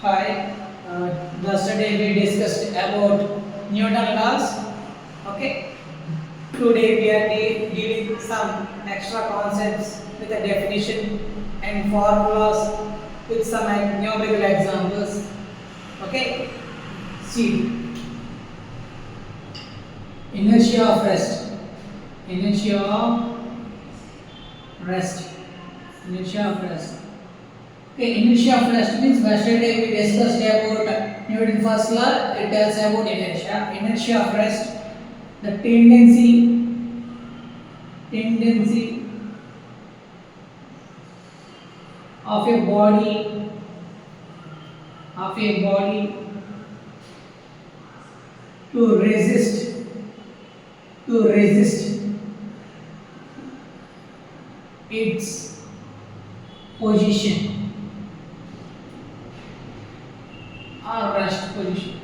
Hi. Yesterday we discussed about Newton laws. Okay. Today we are giving some extra concepts with a definition and formulas with some numerical examples. Okay. See, inertia of rest. Inertia of rest. Inertia of rest. Okay, inertia of rest means yesterday we discussed about Newton's first law. It tells about inertia. Inertia of rest, the tendency of a body to resist its position or rest position.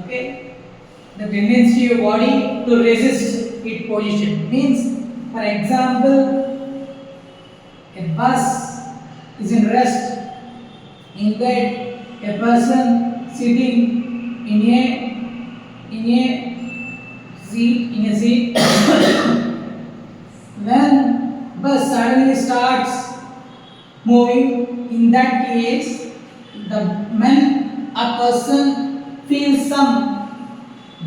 Okay, the tendency of body to resist its position means, for example, a bus is in rest. In that, a person sitting in a seat when bus suddenly starts moving, in that case, when a person feels some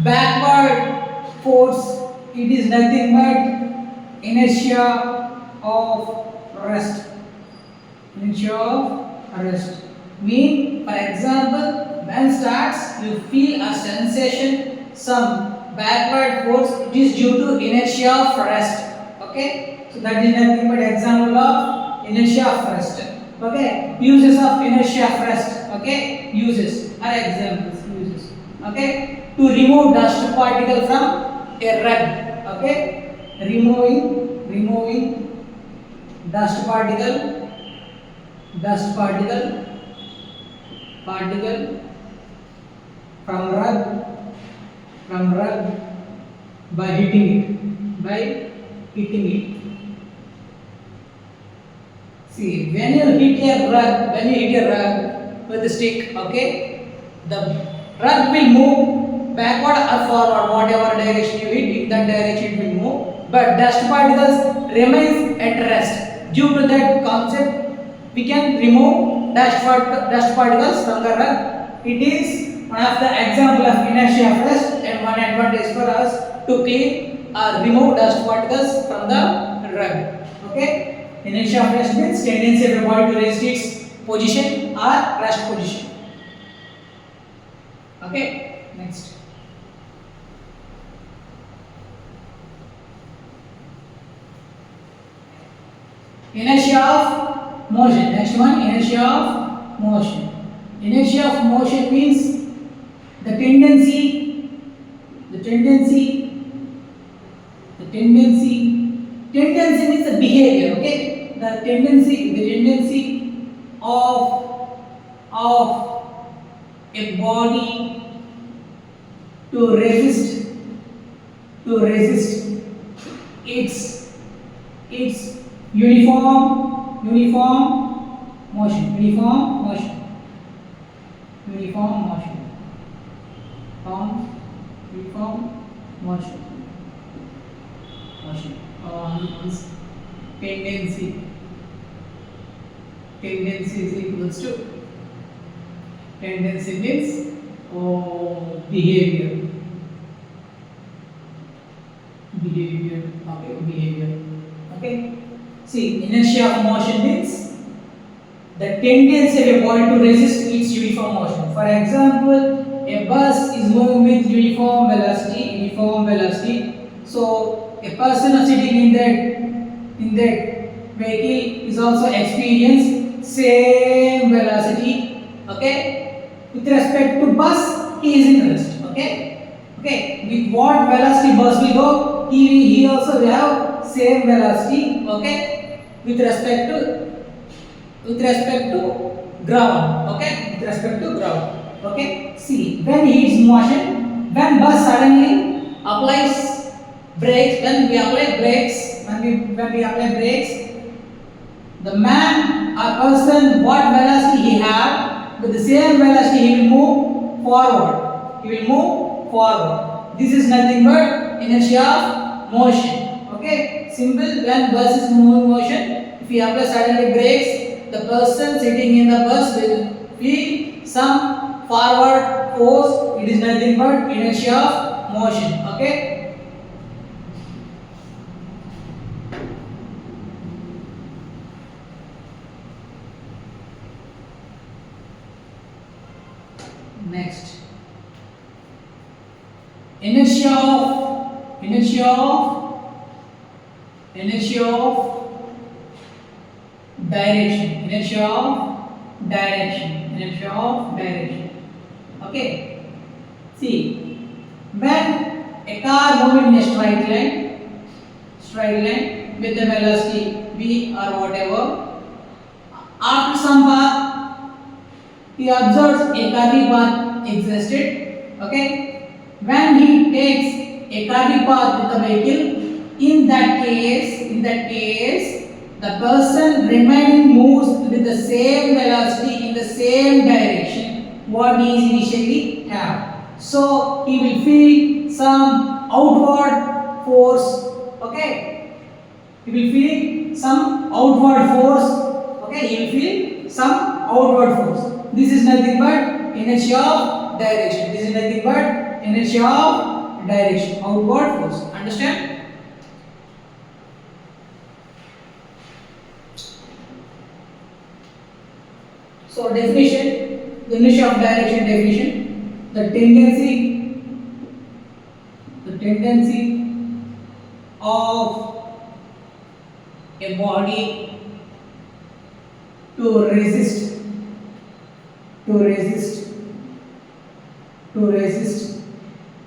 backward force, it is nothing but inertia of rest. Inertia of rest. Mean, for example, when starts, you feel a sensation, some backward force, it is due to inertia of rest. Okay, so that is nothing but example of inertia of rest. Okay, uses of inertia of rest. Okay, uses are examples. Uses. Okay, to remove dust particle from a rug. Okay, removing dust particle from rug by hitting it. See, when you hit a rug with a stick, okay, the rug will move backward or forward, whatever direction you hit, in that direction it will move, but dust particles remains at rest. Due to that concept, we can remove dust particles from the rug. It is one of the example of inertia of rest and one advantage for us to clean or remove dust particles from the rug. Okay. Inertia of rest means tendency of the body to resist its position or rest position. Okay. Next. Inertia of motion. Next one, inertia of motion. Inertia of motion means the tendency means the behavior. Okay, the tendency of a body to resist its uniform motion. Tendency is equals to tendency means behavior. Okay. See, inertia of motion means the tendency of a body to resist its uniform motion. For example, a bus is moving with uniform velocity. So a person sitting in that vehicle is also experience same velocity. Okay. With respect to bus, he is in rest. Okay. With what velocity bus will go, he also will have same velocity. Okay. With respect to ground. Okay. See, when he is in motion, when bus suddenly applies brakes, when we apply brakes, The man or person, what velocity he have, with the same velocity he will move forward. He will move forward. This is nothing but inertia of motion. Okay, simple. When bus is moving motion, if we apply suddenly brakes, the person sitting in the bus will feel some forward force. It is nothing but inertia of motion. Okay. Next, inertia of direction. Inertia of direction. Okay. See, when a car moving in a straight line with the velocity v or whatever, after some path he observes a curvy path existed. Okay, when he takes a curvy path with the vehicle, in that case, the person remaining moves with the same velocity in the same direction what he is initially have. So he will feel some outward force. Okay, he will feel some outward force. Okay, he will feel some outward force. This is nothing but inertia of direction. This is nothing but inertia of direction, outward force. Understand? So definition, the inertia of direction definition, the tendency of a body to resist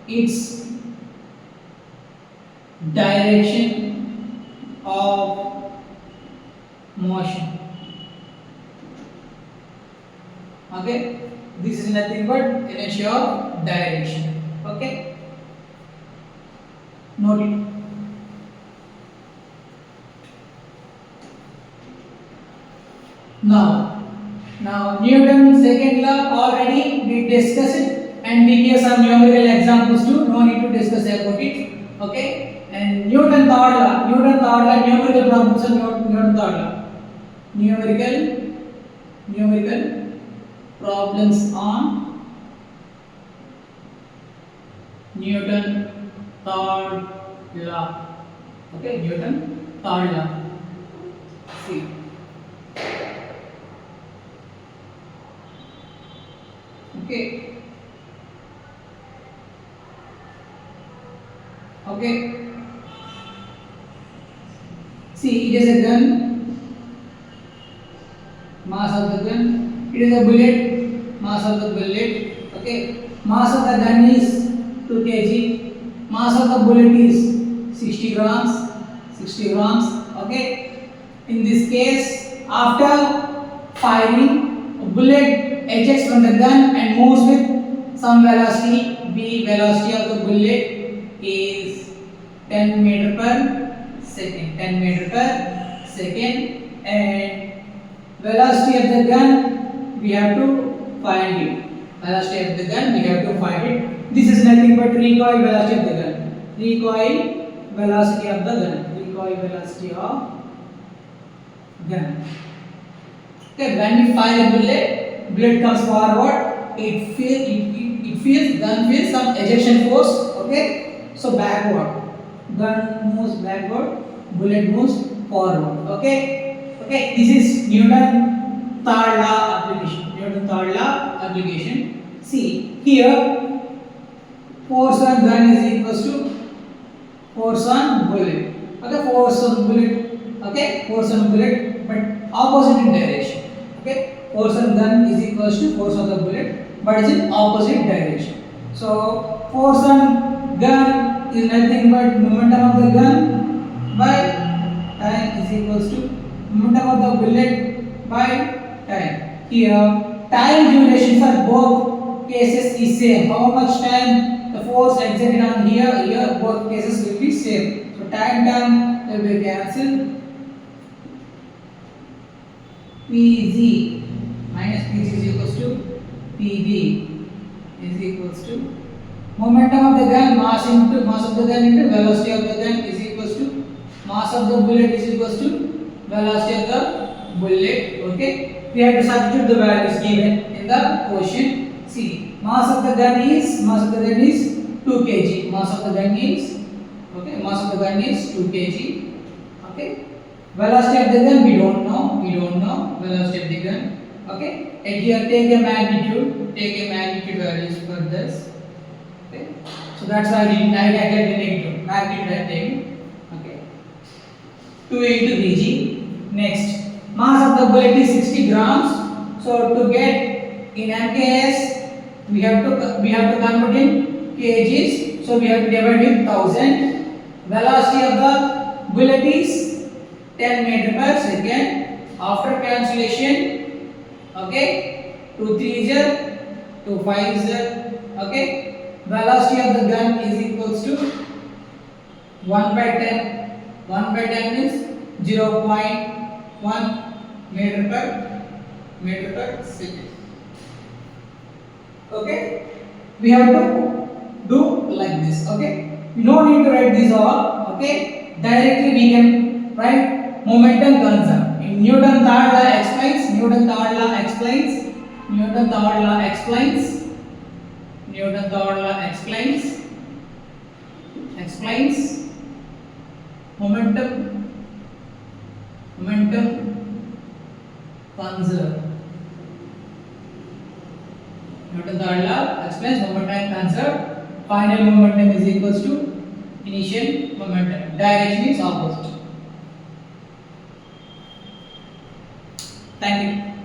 its direction of motion. Okay, this is nothing but inertia of direction. Okay, note it. Now Newton's second law already we discussed it, and we gave some numerical examples too. No need to discuss about it. Okay, and Newton third law, numerical problems of Newton third law, numerical problems on Newton third law. Okay, Newton third law. See. Okay. See, it is a gun. Mass of the gun. It is a bullet. Mass of the bullet. Okay. Mass of the gun is 2 kg. Mass of the bullet is 60 grams. Okay. In this case, after firing, a bullet ejects from the gun and moves with some velocity. V velocity of the bullet is 10 meter per second. And velocity of the gun we have to find it. This is nothing but recoil velocity of the gun. Okay, when we fire a bullet comes forward. Gun feels some ejection force. Okay, so backward. Gun moves backward. Bullet moves forward. Okay. This is Newton third law application. See here, force on gun is equals to force on bullet. Force on bullet, but opposite in direction. Okay, force on gun is equals to force on the bullet, but it's in opposite direction. So force on gun is nothing but momentum of the gun by time is equals to momentum of the bullet by time. Here, time duration for both cases is same. How much time the force exerted on here both cases will be same. So time will be cancelled. Pg minus Pg is equals to Pv is equals to momentum of the gun mass of the gun into velocity of the gun is equals to mass of the bullet is equals to velocity of the bullet. Okay, we have to substitute the values given in the question. See, mass of the gun is 2 kg. Mass of the gun is 2 kg. Okay, velocity of the gun we don't know velocity of the gun. Okay, and here take a magnitude values for this. Okay, so that's why I get the negative magnitude I take. Okay, 2 into Vg. Next, mass of the bullet is 60 grams. So to get in MKS, we have to convert in kgs. So we have to divide with 1000. Velocity of the bullet is 10 meter per second. After cancellation, okay, 2 3 0, 2 5 0. Okay. Velocity of the gun is equals to 1 by 10. 1 by 10 means 0.1 meter per second. Okay, we have to do like this. Okay, we don't need to write this all. Okay, directly we can write momentum conserved. In Newton third law explains Newton third law explains momentum conserved. Newton third law explains momentum conserved. Final momentum is equals to initial momentum. Direction is opposite. Thank you.